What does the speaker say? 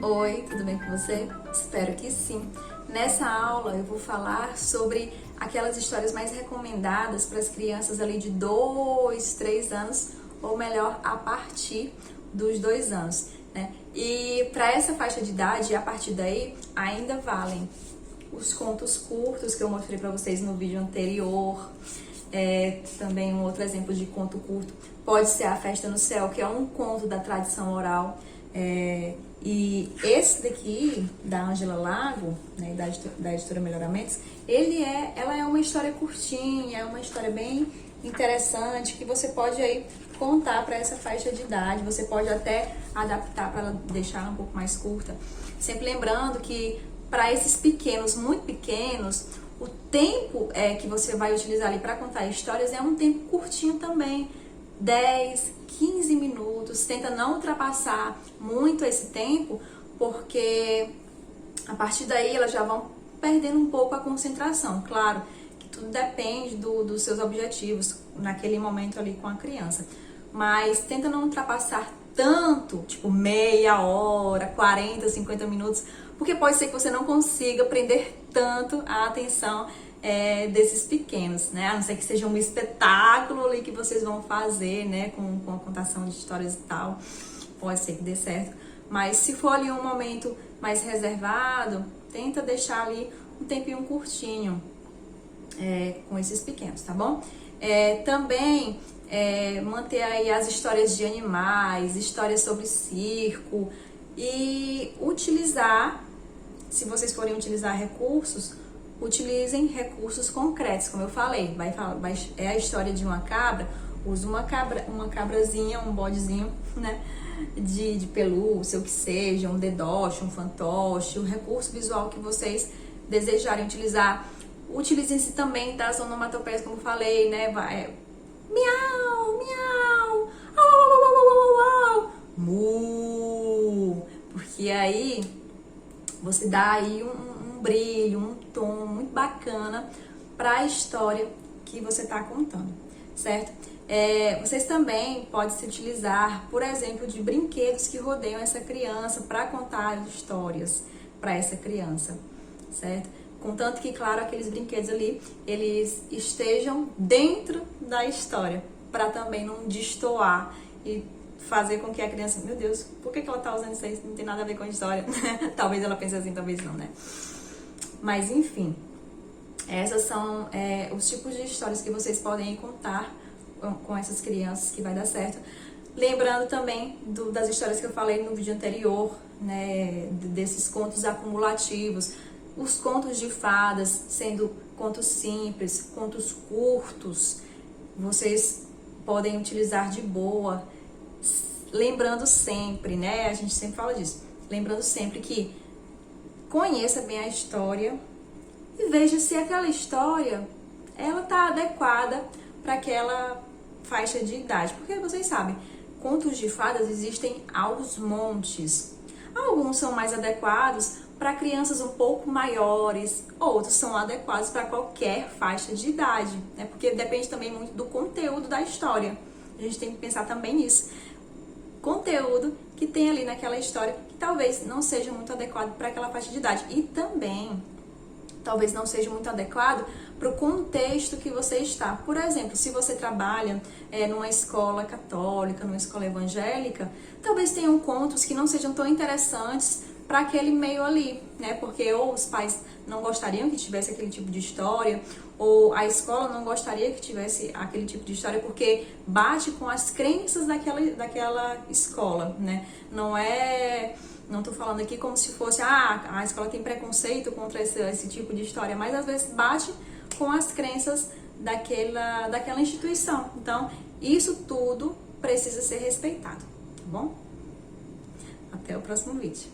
Oi, tudo bem com você? Espero que sim. Nessa aula eu vou falar sobre aquelas histórias mais recomendadas para as crianças ali de 2, 3 anos, ou melhor, a partir dos 2 anos, né? E para essa faixa de idade, a partir daí, ainda valem os contos curtos que eu mostrei para vocês no vídeo anterior. Também um outro exemplo de conto curto pode ser A Festa no Céu, que é um conto da tradição oral. E esse daqui, da Ângela Lago, né, da editora Melhoramentos, ela é uma história curtinha, é uma história bem interessante, que você pode aí contar para essa faixa de idade, você pode até adaptar para deixá-la um pouco mais curta. Sempre lembrando que para esses pequenos, muito pequenos, o tempo que você vai utilizar ali para contar histórias é um tempo curtinho também, 10, 15 minutos. Tenta não ultrapassar muito esse tempo, porque a partir daí elas já vão perdendo um pouco a concentração. Claro que tudo depende dos seus objetivos naquele momento ali com a criança, mas tenta não ultrapassar tanto, tipo meia hora, 40, 50 minutos, porque pode ser que você não consiga prender tanto a atenção desses pequenos, né? A não ser que seja um espetáculo ali que vocês vão fazer, né? Com a contação de histórias e tal, pode ser que dê certo. Mas se for ali um momento mais reservado, tenta deixar ali um tempinho curtinho com esses pequenos, tá bom? Também manter aí as histórias de animais, histórias sobre circo, e utilizar, se vocês forem utilizar recursos, utilizem recursos concretos, como eu falei. É a história de uma cabra, usa uma cabrazinha, um bodezinho, né, de pelúcia, o que seja, um dedoche, um fantoche, o recurso visual que vocês desejarem utilizar. Utilizem-se também das onomatopeias, como eu falei, né, miau, miau, au, au, au, au, au, au, mu, porque aí você dá aí um brilho, um tom muito bacana para a história que você está contando, certo? Vocês também podem se utilizar, por exemplo, de brinquedos que rodeiam essa criança para contar histórias para essa criança, certo? Contanto que, claro, aqueles brinquedos ali, eles estejam dentro da história, para também não destoar e fazer com que a criança, meu Deus, por que ela tá usando isso aí? Não tem nada a ver com a história. Talvez ela pense assim, talvez não, né? Mas, enfim, essas são os tipos de histórias que vocês podem contar com essas crianças, que vai dar certo. Lembrando também das histórias que eu falei no vídeo anterior, né? Desses contos acumulativos, os contos de fadas, sendo contos simples, contos curtos, vocês podem utilizar de boa. Lembrando sempre, né? A gente sempre fala disso. Lembrando sempre que conheça bem a história e veja se aquela história ela tá adequada para aquela faixa de idade. Porque vocês sabem, contos de fadas existem aos montes. Alguns são mais adequados para crianças um pouco maiores, outros são adequados para qualquer faixa de idade, né? Porque depende também muito do conteúdo da história. A gente tem que pensar também nisso. Conteúdo que tem ali naquela história que talvez não seja muito adequado para aquela faixa de idade. E também, talvez não seja muito adequado para o contexto que você está. Por exemplo, se você trabalha numa escola católica, numa escola evangélica, talvez tenham contos que não sejam tão interessantes para aquele meio ali, né? Porque ou os pais não gostariam que tivesse aquele tipo de história, ou a escola não gostaria que tivesse aquele tipo de história, porque bate com as crenças daquela escola, né? Não tô falando aqui como se fosse, a escola tem preconceito contra esse tipo de história, mas às vezes bate com as crenças daquela instituição. Então, isso tudo precisa ser respeitado, tá bom? Até o próximo vídeo.